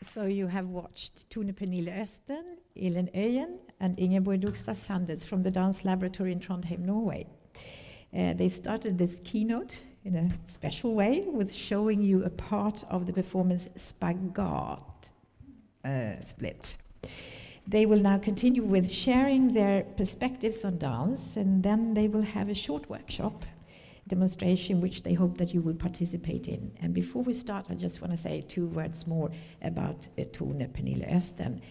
So you have watched Pernille Østern, Ellen Øyen, and Ingeborg Dugstad Sanders from the Dance Laboratory in Trondheim, Norway. They started this keynote in a special way with showing you a part of the performance Spagat split. They will now continue with sharing their perspectives on dance, and then they will have a short workshop demonstration which they hope that you will participate in. And before we start, I just want to say 2 words more about Pernille Østern.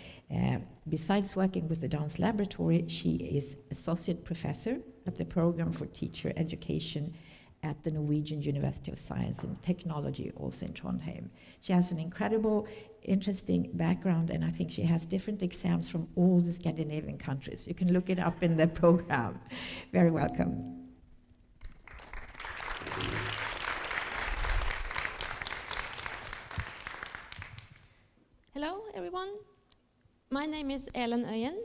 Besides working with the Dance Laboratory, she is associate professor at the program for teacher education at the Norwegian University of Science and Technology, also in Trondheim. She has an incredible, interesting background, and I think she has different exams from all the Scandinavian countries. You can look it up in the program. Very welcome. Hello, everyone. My name is Ellen Øyen.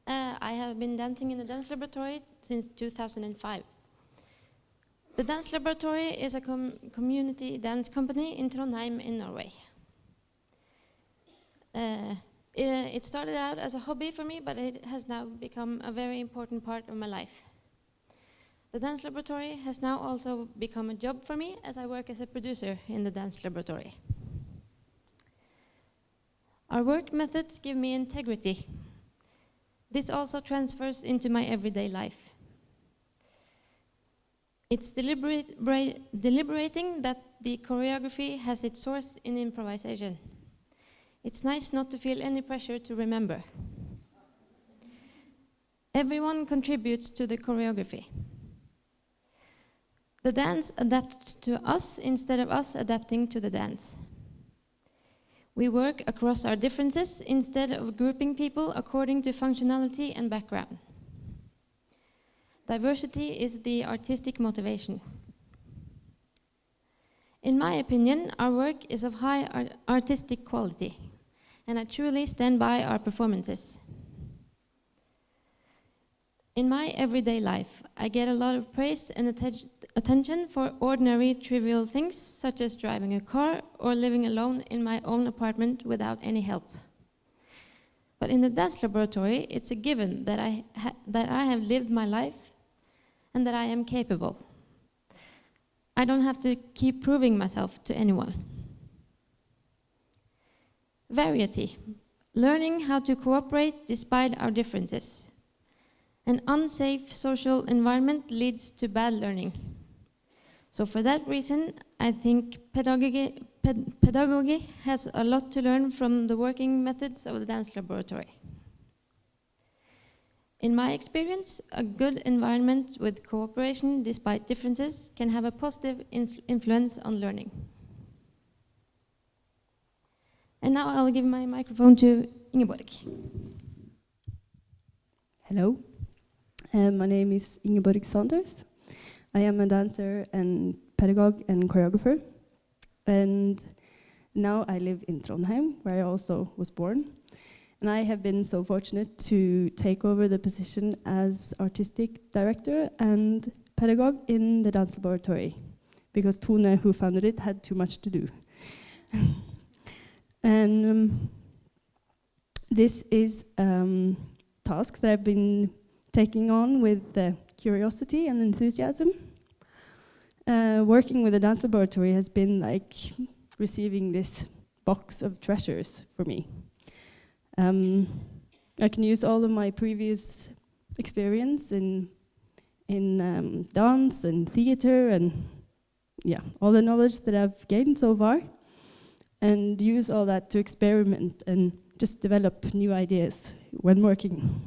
I have been dancing in the Dance Laboratory since 2005. The Dance Laboratory is a community dance company in Trondheim in Norway. It started out as a hobby for me, but it has now become a very important part of my life. The Dance Laboratory has now also become a job for me as I work as a producer in the Dance Laboratory. Our work methods give me integrity. This also transfers into my everyday life. It's deliberating that the choreography has its source in improvisation. It's nice not to feel any pressure to remember. Everyone contributes to the choreography. The dance adapts to us instead of us adapting to the dance. We work across our differences instead of grouping people according to functionality and background. Diversity is the artistic motivation. In my opinion, our work is of high artistic quality, and I truly stand by our performances. In my everyday life, I get a lot of praise and attention for ordinary, trivial things, such as driving a car or living alone in my own apartment without any help. But in the Dance Laboratory, it's a given that I have lived my life and that I am capable. I don't have to keep proving myself to anyone. Variety, learning how to cooperate despite our differences. An unsafe social environment leads to bad learning. So for that reason, I think pedagogy has a lot to learn from the working methods of the Dance Laboratory. In my experience, a good environment with cooperation despite differences can have a positive influence on learning. And now I'll give my microphone to Ingeborg. Hello, my name is Ingeborg Sanders. I am a dancer and pedagogue and choreographer. And now I live in Trondheim, where I also was born. And I have been so fortunate to take over the position as artistic director and pedagogue in the Dance Laboratory, because Tone, who founded it, had too much to do. And this is a task that I've been taking on with curiosity and enthusiasm. Working with the Dance Laboratory has been like receiving this box of treasures for me. I can use all of my previous experience in dance and theater and all the knowledge that I've gained so far, and use all that to experiment and just develop new ideas when working.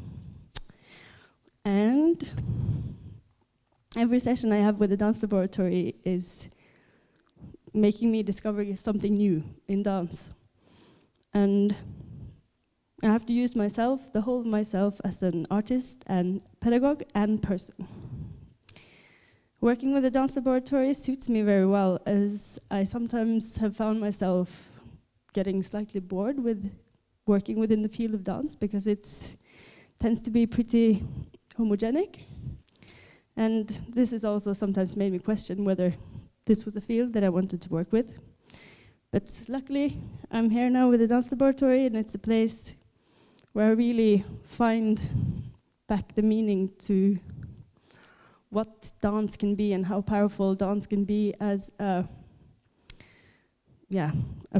And every session I have with the Dance Laboratory is making me discover something new in dance. And I have to use myself, the whole of myself, as an artist and pedagogue and person. Working with the Dance Laboratory suits me very well, as I sometimes have found myself getting slightly bored with working within the field of dance, because it tends to be pretty homogenic. And this has also sometimes made me question whether this was a field that I wanted to work with. But luckily, I'm here now with the dance laboratory, and it's a place where I really find back the meaning to what dance can be and how powerful dance can be as a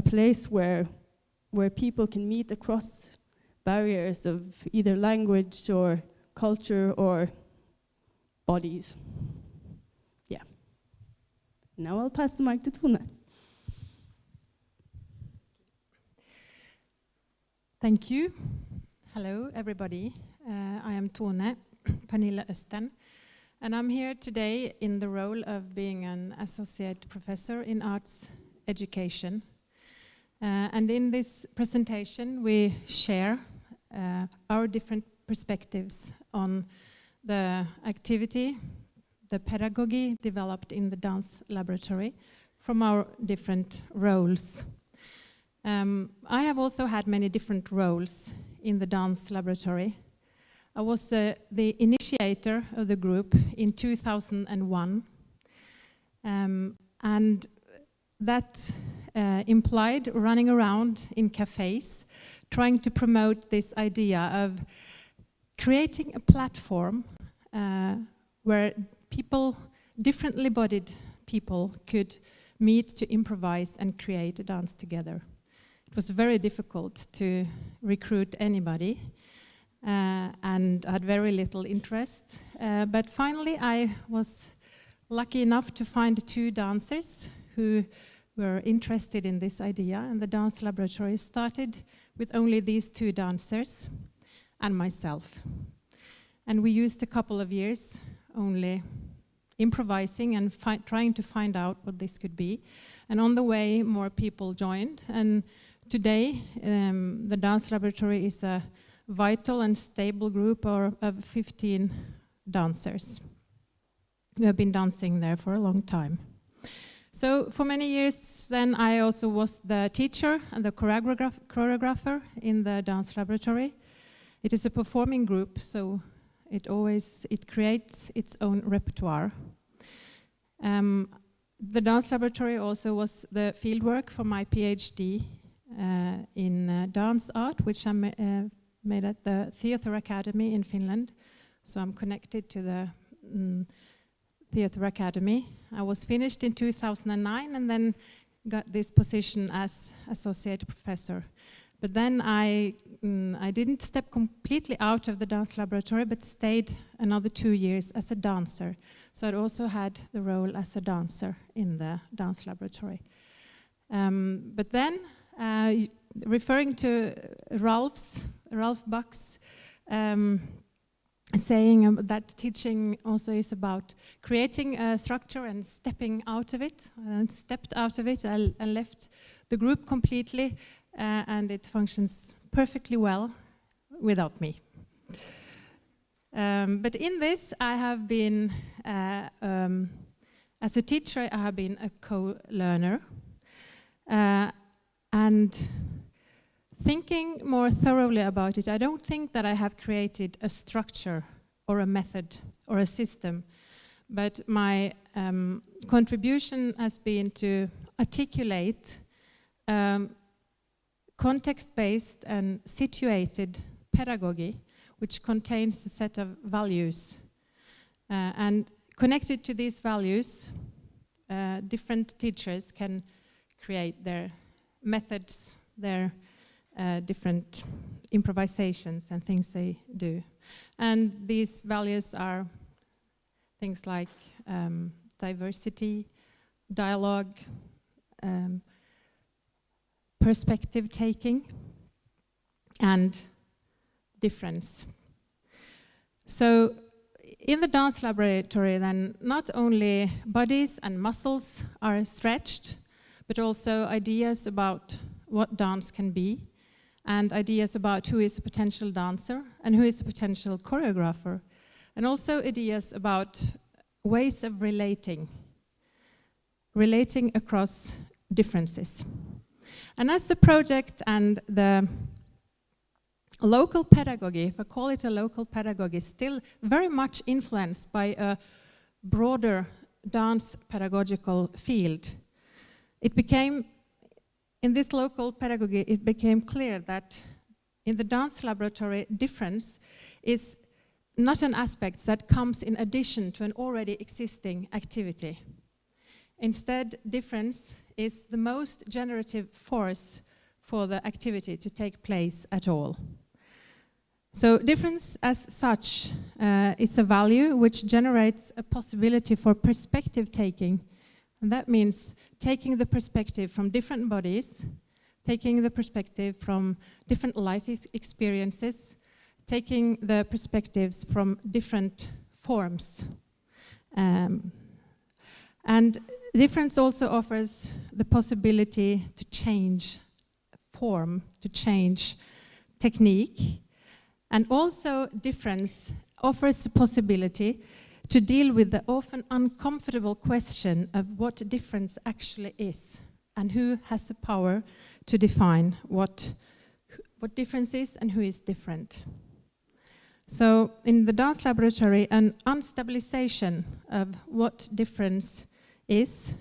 place where people can meet across barriers of either language or culture or bodies. Yeah. Now I'll pass the mic to Tone. Thank you. Hello, everybody. I am Tone, Pernille Østern, and I'm here today in the role of being an associate professor in arts education. And in this presentation, we share our different perspectives on the activity, the pedagogy developed in the dance laboratory from our different roles. I have also had many different roles in the dance laboratory. I was the initiator of the group in 2001, and that implied running around in cafes, trying to promote this idea of creating a platform where people, differently bodied people, could meet to improvise and create a dance together. It was very difficult to recruit anybody, and had very little interest. But finally, I was lucky enough to find 2 dancers who were interested in this idea, and the dance laboratory started with only these 2 dancers and myself. And we used a couple of years only improvising and trying to find out what this could be. And on the way, more people joined. And today, the dance laboratory is a vital and stable group of 15 dancers who have been dancing there for a long time. So for many years then I also was the teacher and the choreographer in the dance laboratory. It is a performing group, so it creates its own repertoire. The dance laboratory also was the fieldwork for my PhD in dance art, which I made at the Theatre Academy in Finland. So I'm connected to the Theatre Academy. I was finished in 2009 and then got this position as associate professor. But then I didn't step completely out of the dance laboratory, but stayed another 2 years as a dancer. So I also had the role as a dancer in the dance laboratory. But then, referring to Ralph Buck's saying that teaching also is about creating a structure and stepping out of it, and stepped out of it and left the group completely, and it functions perfectly well without me. But in this, I have been, as a teacher, I have been a co-learner, and thinking more thoroughly about it, I don't think that I have created a structure or a method or a system, but my contribution has been to articulate context-based and situated pedagogy, which contains a set of values. And connected to these values, different teachers can create their methods, their different improvisations and things they do. And these values are things like diversity, dialogue, perspective taking, and difference. So in the dance laboratory then, not only bodies and muscles are stretched, but also ideas about what dance can be, and ideas about who is a potential dancer and who is a potential choreographer, and also ideas about ways of relating across differences. And as the project and the local pedagogy, if I call it a local pedagogy, is still very much influenced by a broader dance pedagogical field, it became in this local pedagogy, it became clear that in the dance laboratory, difference is not an aspect that comes in addition to an already existing activity. Instead, difference is the most generative force for the activity to take place at all. So difference as such is a value which generates a possibility for perspective taking. And that means taking the perspective from different bodies, taking the perspective from different life experiences, taking the perspectives from different forms. And difference also offers the possibility to change form, to change technique. And also difference offers the possibility to deal with the often uncomfortable question of what difference actually is and who has the power to define what difference is and who is different. So in the dance laboratory, an unstabilization of what difference is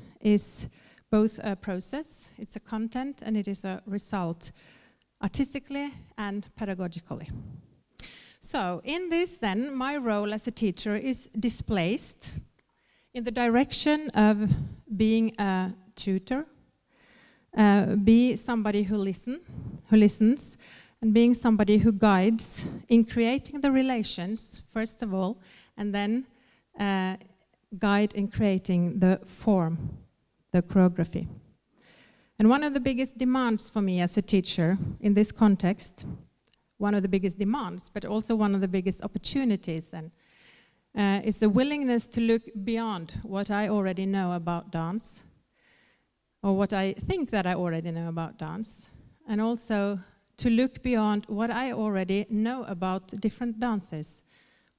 both a process, it's a content, and it is a result, artistically and pedagogically. So in this then, my role as a teacher is displaced in the direction of being a tutor, be somebody who listens, and being somebody who guides in creating the relations, first of all, and then guide in creating the form, the choreography. And one of the biggest demands for me as a teacher in this context, one of the biggest demands, but also one of the biggest opportunities then, is the willingness to look beyond what I already know about dance, or what I think that I already know about dance, and also to look beyond what I already know about different dances.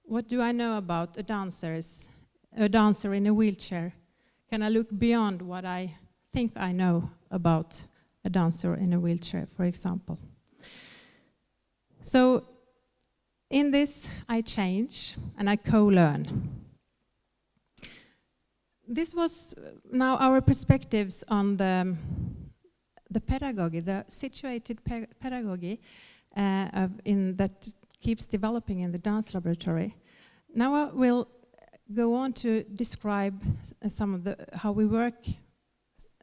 What do I know about a dancer in a wheelchair? Can I look beyond what I think I know about a dancer in a wheelchair, for example? So in this, I change and I co-learn. This was now our perspectives on the pedagogy, the situated pedagogy that keeps developing in the dance laboratory. Now I will go on to describe some of how we work,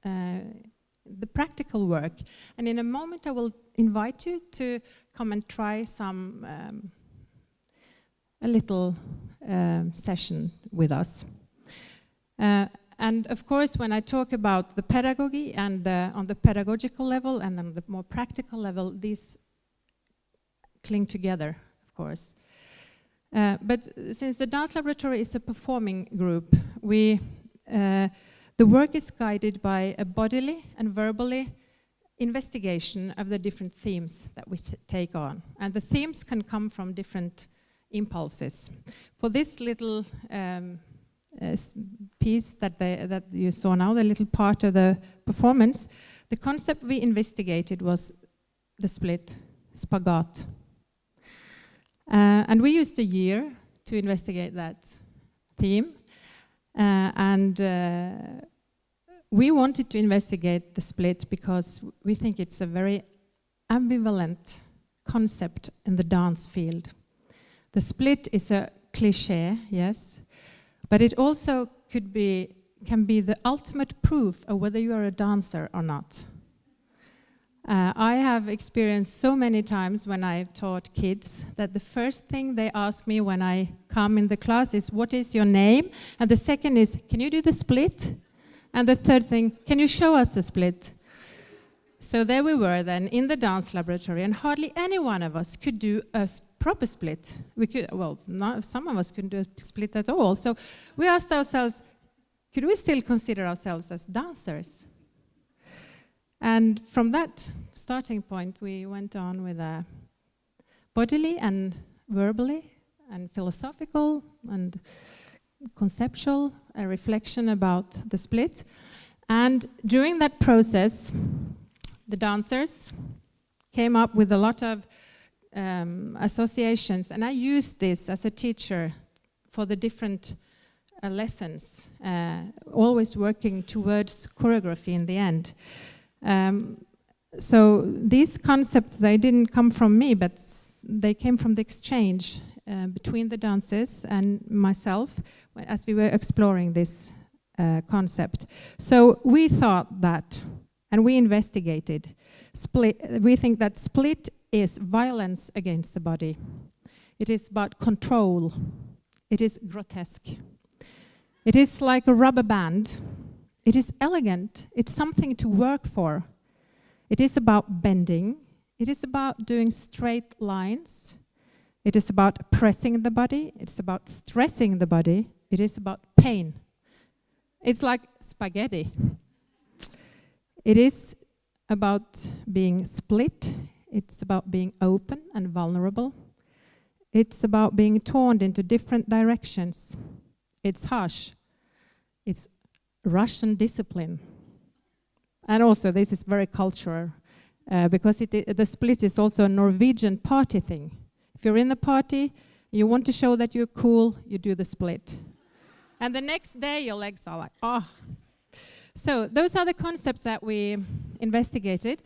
the practical work. And in a moment I will invite you to come and try a little session with us. And of course, when I talk about the pedagogy and on the pedagogical level and on the more practical level, these cling together, of course. But since the dance laboratory is a performing group, the work is guided by a bodily and verbally investigation of the different themes that we take on. And the themes can come from different impulses. For this little piece that you saw now, the little part of the performance, the concept we investigated was the split, spagat. And we used a year to investigate that theme. We wanted to investigate the split because we think it's a very ambivalent concept in the dance field. The split is a cliché, yes, but it also can be the ultimate proof of whether you are a dancer or not. I have experienced so many times when I've taught kids that the first thing they ask me when I come in the class is, what is your name? And the second is, can you do the split? And the third thing, can you show us the split? So there we were then in the dance laboratory, and hardly any one of us could do a proper split. Some of us couldn't do a split at all. So we asked ourselves, could we still consider ourselves as dancers? And from that starting point, we went on with a bodily and verbally and philosophical and conceptual reflection about the split. And during that process, the dancers came up with a lot of associations, and I used this as a teacher for the different lessons, always working towards choreography in the end. So these concepts, they didn't come from me, but they came from the exchange between the dancers and myself as we were exploring this concept. So we thought that, and we investigated, we think that split is violence against the body. It is about control. It is grotesque. It is like a rubber band. It is elegant. It's something to work for. It is about bending. It is about doing straight lines. It is about pressing the body. It's about stressing the body. It is about pain. It's like spaghetti. It is about being split. It's about being open and vulnerable. It's about being torn into different directions. It's harsh. It's Russian discipline. And also, this is very cultural, because the split is also a Norwegian party thing. If you're in a party, you want to show that you're cool, you do the split. And the next day, your legs are like, oh. So those are the concepts that we investigated.